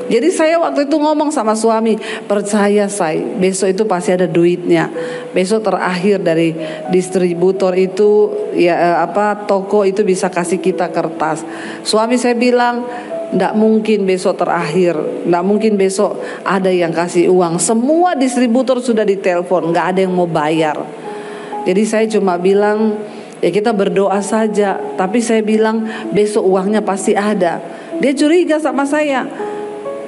Jadi saya waktu itu ngomong sama suami, percaya saya, besok itu pasti ada duitnya. Besok terakhir dari distributor itu, ya toko itu bisa kasih kita kertas. Suami saya bilang, nggak mungkin besok terakhir, nggak mungkin besok ada yang kasih uang. Semua distributor sudah ditelepon, nggak ada yang mau bayar. Jadi saya cuma bilang, ya kita berdoa saja. Tapi saya bilang besok uangnya pasti ada. Dia curiga sama saya.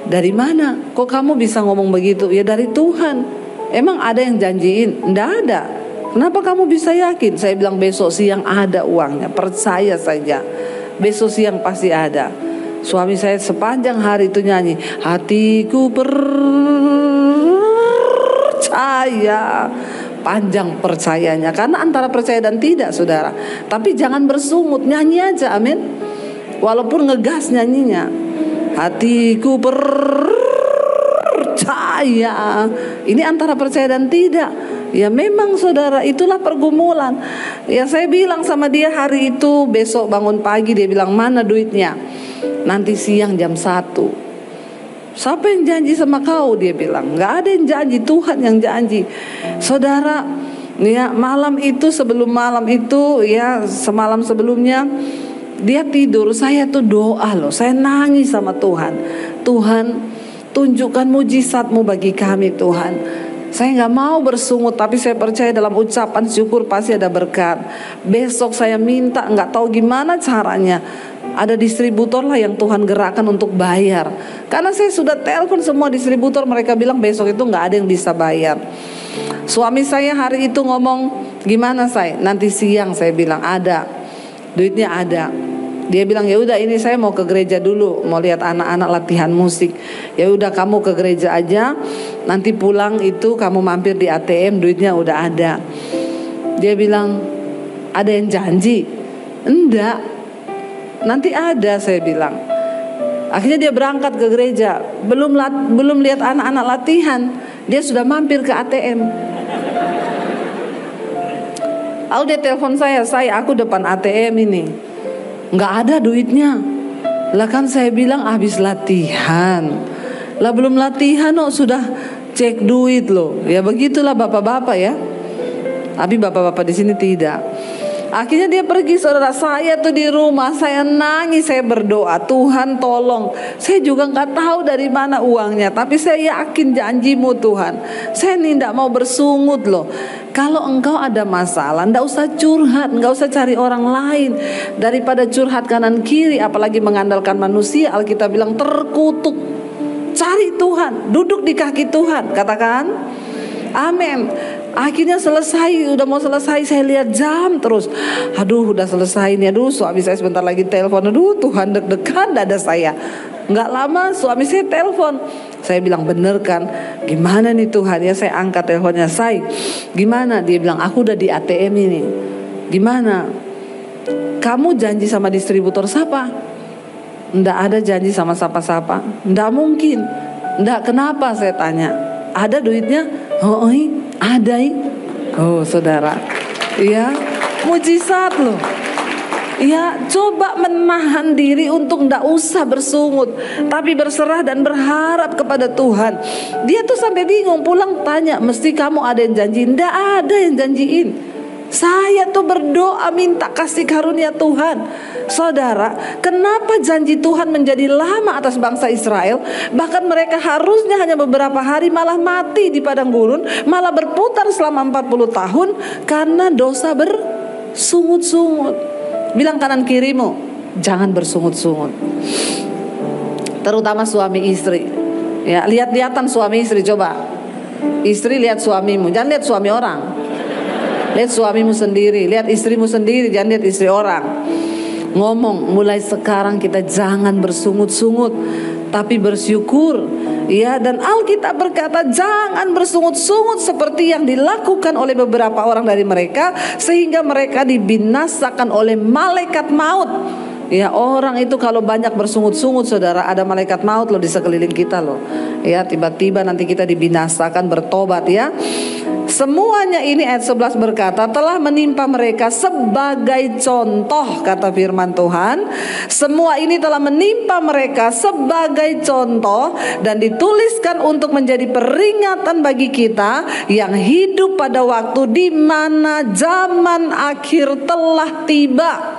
Dari mana? Kok kamu bisa ngomong begitu? Ya dari Tuhan. Emang ada yang janjiin? Nggak ada. Kenapa kamu bisa yakin? Saya bilang besok siang ada uangnya. Percaya saja. Besok siang pasti ada. Suami saya sepanjang hari itu nyanyi, hatiku percaya. Panjang percayanya, karena antara percaya dan tidak saudara. Tapi jangan bersungut, nyanyi aja, amin. Walaupun ngegas nyanyinya, hatiku percaya. Ini antara percaya dan tidak. Ya memang saudara, itulah pergumulan. Ya saya bilang sama dia hari itu, besok bangun pagi dia bilang, mana duitnya? Nanti siang jam 1. Siapa yang janji sama kau? Dia bilang, gak ada yang janji, Tuhan yang janji. Saudara, ya malam itu, sebelum malam itu, ya semalam sebelumnya dia tidur, saya tuh doa loh, saya nangis sama Tuhan. Tuhan, Tunjukkan mujizat-Mu bagi kami Tuhan. Saya nggak mau bersungut, tapi saya percaya dalam ucapan syukur pasti ada berkat. Besok saya minta, nggak tahu gimana caranya, ada distributor lah yang Tuhan gerakkan untuk bayar. Karena saya sudah telepon semua distributor, mereka bilang besok itu nggak ada yang bisa bayar. Suami saya hari itu ngomong, gimana saya? Nanti siang, saya bilang ada, duitnya ada. Dia bilang ya udah, ini saya mau ke gereja dulu, mau lihat anak-anak latihan musik. Ya udah, kamu ke gereja aja, nanti pulang itu kamu mampir di ATM, duitnya udah ada. Dia bilang, ada yang janji? Enggak, nanti ada, saya bilang. Akhirnya dia berangkat ke gereja, belum lihat anak-anak latihan, dia sudah mampir ke ATM. Lalu dia telepon saya, aku depan ATM ini, nggak ada duitnya. Lah kan saya bilang habis latihan. Lah belum latihan sudah cek duit loh. Ya begitulah bapak-bapak ya. Tapi bapak-bapak di sini tidak. Akhirnya dia pergi, saudara. Saya tuh di rumah, saya nangis, saya berdoa, Tuhan tolong. Saya juga nggak tahu dari mana uangnya, tapi saya yakin janji-Mu Tuhan. Saya nih nggak mau bersungut loh. Kalau Engkau ada masalah, nggak usah curhat, nggak usah cari orang lain. Daripada curhat kanan kiri, apalagi mengandalkan manusia, Alkitab bilang terkutuk. Cari Tuhan, duduk di kaki Tuhan, katakan amin. Akhirnya selesai, udah mau selesai, saya lihat jam terus. Aduh, udah selesai nih. Aduh, suami saya sebentar lagi telepon. Aduh, Tuhan, deg-degan dada saya. Nggak lama suami saya telepon. Saya bilang, bener kan? Gimana nih Tuhan? Ya saya angkat teleponnya. Saya, gimana? Dia bilang, aku udah di ATM ini. Gimana? Kamu janji sama distributor siapa? Nggak ada janji sama siapa-siapa. Nggak mungkin. Nggak, kenapa? Saya tanya. Ada duitnya? Oh, ada. Oh, saudara. Ya, mujizat loh. Ya, coba menahan diri untuk ndak usah bersungut, tapi berserah dan berharap kepada Tuhan. Dia tuh sampai bingung, pulang tanya, mesti kamu ada yang janjiin? Ndak ada yang janjiin. Saya tuh berdoa minta kasih karunia Tuhan. Saudara, kenapa janji Tuhan menjadi lama atas bangsa Israel? Bahkan mereka harusnya hanya beberapa hari, malah mati di padang gurun, malah berputar selama 40 tahun karena dosa bersungut-sungut. Bilang kanan kirimu, jangan bersungut-sungut. Terutama suami istri. Ya, lihat-lihatan suami istri, coba. Istri lihat suamimu, jangan lihat suami orang. Lihat suamimu sendiri, lihat istrimu sendiri, jangan lihat istri orang. Ngomong, mulai sekarang kita jangan bersungut-sungut, tapi bersyukur. Ya, dan Alkitab berkata jangan bersungut-sungut seperti yang dilakukan oleh beberapa orang dari mereka, sehingga mereka dibinasakan oleh malaikat maut. Ya, orang itu kalau banyak bersungut-sungut, saudara, ada malaikat maut loh di sekeliling kita loh. Ya, tiba-tiba nanti kita dibinasakan, bertobat ya. Semuanya ini ayat 11 berkata telah menimpa mereka sebagai contoh, kata firman Tuhan. Semua ini telah menimpa mereka sebagai contoh dan dituliskan untuk menjadi peringatan bagi kita yang hidup pada waktu di mana zaman akhir telah tiba.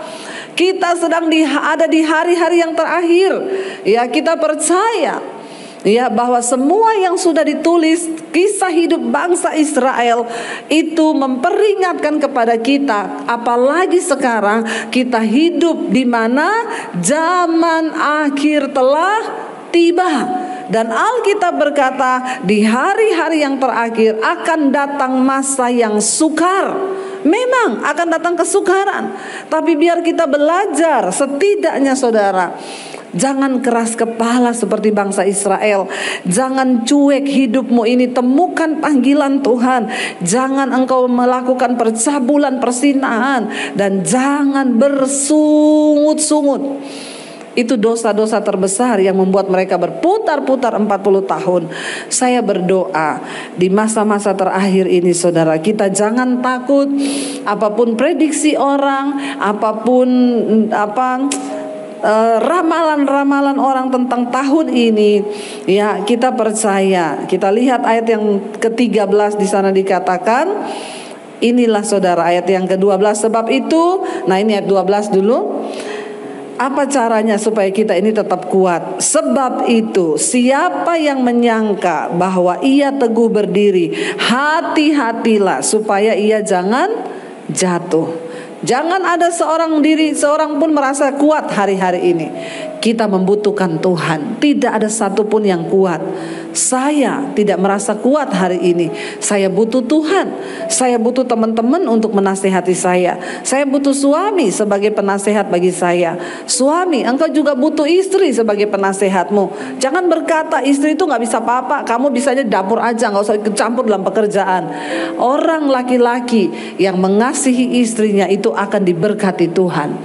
Kita sedang ada di hari-hari yang terakhir. Ya, kita percaya ya bahwa semua yang sudah ditulis kisah hidup bangsa Israel itu memperingatkan kepada kita, apalagi sekarang kita hidup di mana zaman akhir telah tiba. Dan Alkitab berkata di hari-hari yang terakhir akan datang masa yang sukar. Memang akan datang kesukaran, tapi biar kita belajar setidaknya, saudara, jangan keras kepala seperti bangsa Israel. Jangan cuek hidupmu ini, temukan panggilan Tuhan. Jangan engkau melakukan percabulan, persinahan, dan jangan bersungut-sungut. Itu dosa-dosa terbesar yang membuat mereka berputar-putar 40 tahun. Saya berdoa di masa-masa terakhir ini, saudara, kita jangan takut apapun prediksi orang, apapun ramalan-ramalan orang tentang tahun ini. Ya, kita percaya. Kita lihat ayat yang ke-13 di sana dikatakan, inilah saudara ayat yang ke-12. Sebab itu, nah ini ayat 12 dulu. Apa caranya supaya kita ini tetap kuat? Sebab itu, siapa yang menyangka bahwa ia teguh berdiri, hati-hatilah supaya ia jangan jatuh. Jangan ada seorang pun merasa kuat hari-hari ini. Kita membutuhkan Tuhan. Tidak ada satupun yang kuat. Saya tidak merasa kuat hari ini. Saya butuh Tuhan. Saya butuh teman-teman untuk menasehati saya. Saya butuh suami sebagai penasehat bagi saya. Suami, engkau juga butuh istri sebagai penasehatmu. Jangan berkata istri itu gak bisa apa-apa, kamu bisanya dapur aja, gak usah ikut campur dalam pekerjaan. Orang laki-laki yang mengasihi istrinya itu akan diberkati Tuhan.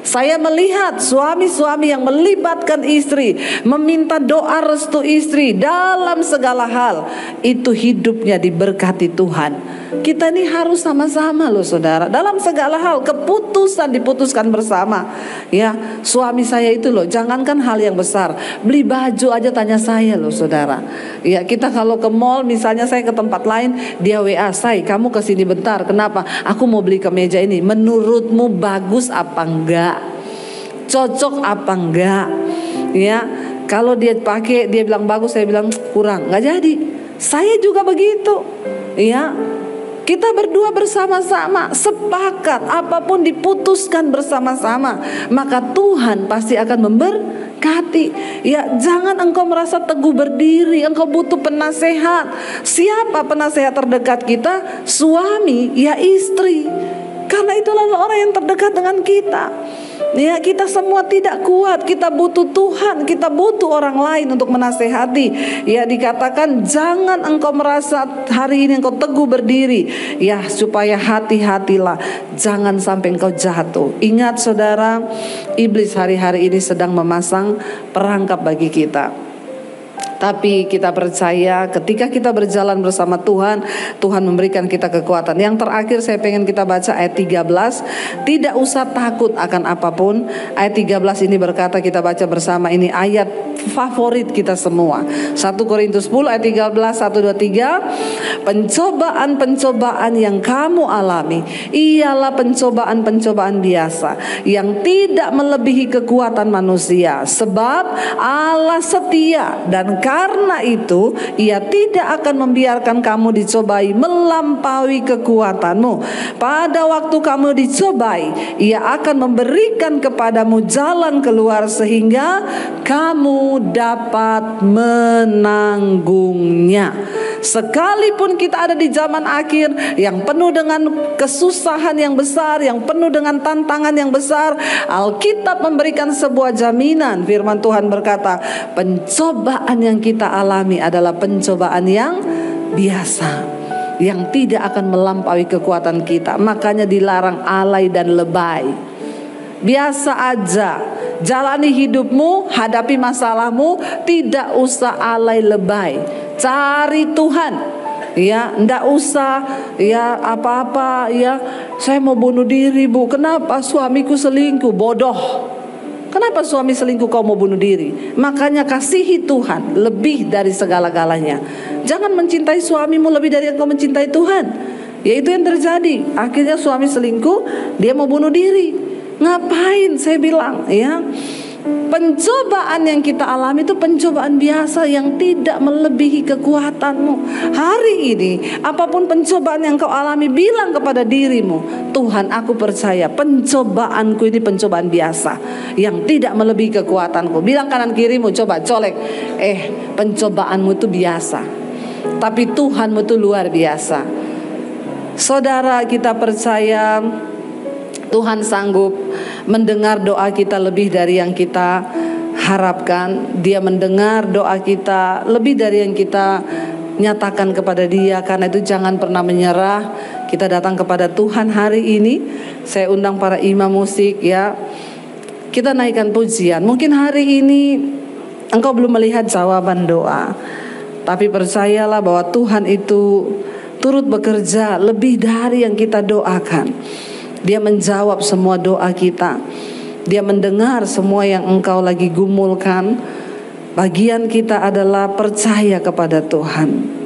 Saya melihat suami-suami yang melibatkan istri, meminta doa restu istri dalam segala hal, itu hidupnya diberkati Tuhan. Kita ini harus sama-sama loh saudara, dalam segala hal keputusan diputuskan bersama. Ya, suami saya itu loh, jangankan hal yang besar, beli baju aja tanya saya loh saudara. Ya, kita kalau ke mall misalnya, saya ke tempat lain, dia WA saya, kamu kesini bentar, kenapa? Aku mau beli kemeja ini, menurutmu bagus apa enggak? Cocok apa enggak? Ya, kalau dia pakai dia bilang bagus, saya bilang kurang, nggak jadi. Saya juga begitu. Ya, kita berdua bersama-sama sepakat, apapun diputuskan bersama-sama, maka Tuhan pasti akan memberkati. Ya, jangan engkau merasa teguh berdiri, engkau butuh penasehat. Siapa penasehat terdekat kita? Suami, ya istri. Karena itulah orang yang terdekat dengan kita. Ya, kita semua tidak kuat, kita butuh Tuhan, kita butuh orang lain untuk menasehati. Ya, dikatakan jangan engkau merasa hari ini engkau teguh berdiri. Ya, supaya hati-hatilah, jangan sampai engkau jatuh. Ingat saudara, iblis hari-hari ini sedang memasang perangkap bagi kita. Tapi kita percaya ketika kita berjalan bersama Tuhan, Tuhan memberikan kita kekuatan. Yang terakhir saya pengen kita baca ayat 13. Tidak usah takut akan apapun. Ayat 13 ini berkata, kita baca bersama, ini ayat favorit kita semua. 1 Korintus 10 ayat 13, 1, 2, 3. Pencobaan-pencobaan yang kamu alami ialah pencobaan-pencobaan biasa yang tidak melebihi kekuatan manusia. Sebab Allah setia, dan karena itu Ia tidak akan membiarkan kamu dicobai melampaui kekuatanmu. Pada waktu kamu dicobai, Ia akan memberikan kepadamu jalan keluar sehingga kamu dapat menanggungnya. Sekalipun kita ada di zaman akhir yang penuh dengan kesusahan yang besar, yang penuh dengan tantangan yang besar, Alkitab memberikan sebuah jaminan. Firman Tuhan berkata, pencobaan yang kita alami adalah pencobaan yang biasa, yang tidak akan melampaui kekuatan kita. Makanya dilarang alay dan lebay. Biasa aja jalani hidupmu, hadapi masalahmu, tidak usah alay lebay. Cari Tuhan. Ya, ndak usah ya apa-apa ya, saya mau bunuh diri Bu, kenapa? Suamiku selingkuh. Bodoh. Kenapa suami selingkuh kau mau bunuh diri? Makanya kasihi Tuhan lebih dari segala-galanya. Jangan mencintai suamimu lebih dari yang kau mencintai Tuhan. Ya, itu yang terjadi. Akhirnya suami selingkuh, dia mau bunuh diri. Ngapain? Saya bilang ya, pencobaan yang kita alami itu pencobaan biasa yang tidak melebihi kekuatanmu. Hari ini apapun pencobaan yang kau alami, bilang kepada dirimu, Tuhan, aku percaya pencobaanku ini pencobaan biasa yang tidak melebihi kekuatanku. Bilang kanan kirimu, coba colek, pencobaanmu itu biasa, tapi Tuhanmu itu luar biasa. Saudara, kita percaya Tuhan sanggup mendengar doa kita lebih dari yang kita harapkan. Dia mendengar doa kita lebih dari yang kita nyatakan kepada Dia. Karena itu jangan pernah menyerah. Kita datang kepada Tuhan hari ini. Saya undang para imam musik ya. Kita naikkan pujian. Mungkin hari ini engkau belum melihat jawaban doa, tapi percayalah bahwa Tuhan itu turut bekerja lebih dari yang kita doakan. Dia menjawab semua doa kita. Dia mendengar semua yang engkau lagi gumulkan. Bagian kita adalah percaya kepada Tuhan.